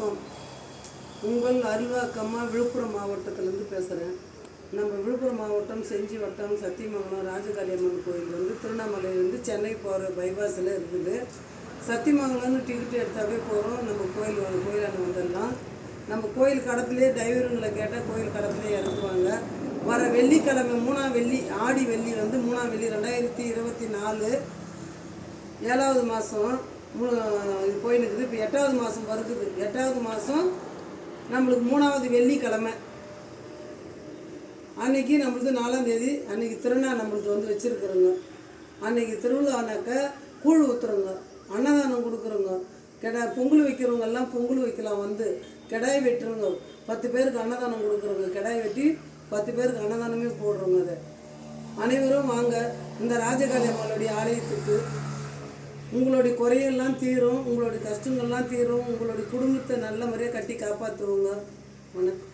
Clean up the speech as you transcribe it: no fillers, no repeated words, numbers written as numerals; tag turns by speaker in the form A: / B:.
A: வணக்கம். உங்கள் அருள்வாக்கம்மா விழுப்புரம் மாவட்டத்திலேருந்து பேசுகிறேன். நம்ம விழுப்புரம் மாவட்டம் செஞ்சி வட்டம் சத்தியமங்கலம் ராஜகாளியம்மன் கோயில் வந்து திருவண்ணாமலையிலேருந்து சென்னை போகிற பைபாஸில் இருக்குது. சத்தியமங்கலம்னு டிக்கெட் எடுத்தாவே போகிறோம், நம்ம கோயிலான வந்துடலாம். நம்ம கோயில் கடப்பிலே டிரைவருங்களை கேட்டால் கோயில் கடப்பிலே இறங்குவாங்க. வர வெள்ளிக்கிழமை 3ஆம் வெள்ளி ஆடி வெள்ளி வந்து 3ஆம் வெள்ளி 2024 7வது மாதம் இது போயினுக்குது. இப்போ 8வது மாதம் வருகுது. 8வது மாதம் நம்மளுக்கு 3வது வெள்ளிக்கிழமை அன்றைக்கி நம்மளுக்கு 4ஆம் தேதி அன்றைக்கி திருநாள் நம்மளுக்கு வந்து வச்சுருக்குறோங்க. அன்றைக்கி திருவிழானாக்க கூழ் ஊற்றுறோங்க, அன்னதானம் கொடுக்குறோங்க. பொங்கல் வைக்கிறவங்கெல்லாம் பொங்கல் வைக்கலாம், வந்து கிடாய் வெட்டுறோங்க. 10 பேருக்கு அன்னதானம் கொடுக்குறோங்க. கிடாய் வெட்டி 10 பேருக்கு அன்னதானமே போடுறோங்க. அதை அனைவரும் வாங்க. இந்த ராஜகாளி அம்மனுடைய ஆலயத்துக்கு உங்களுடைய குறையெல்லாம் தீரும், உங்களுடைய கஷ்டங்கள்லாம் தீரும், உங்களுடைய குடும்பத்தை நல்ல முறையாக கட்டி காப்பாற்றுவோங்க. வணக்கம்.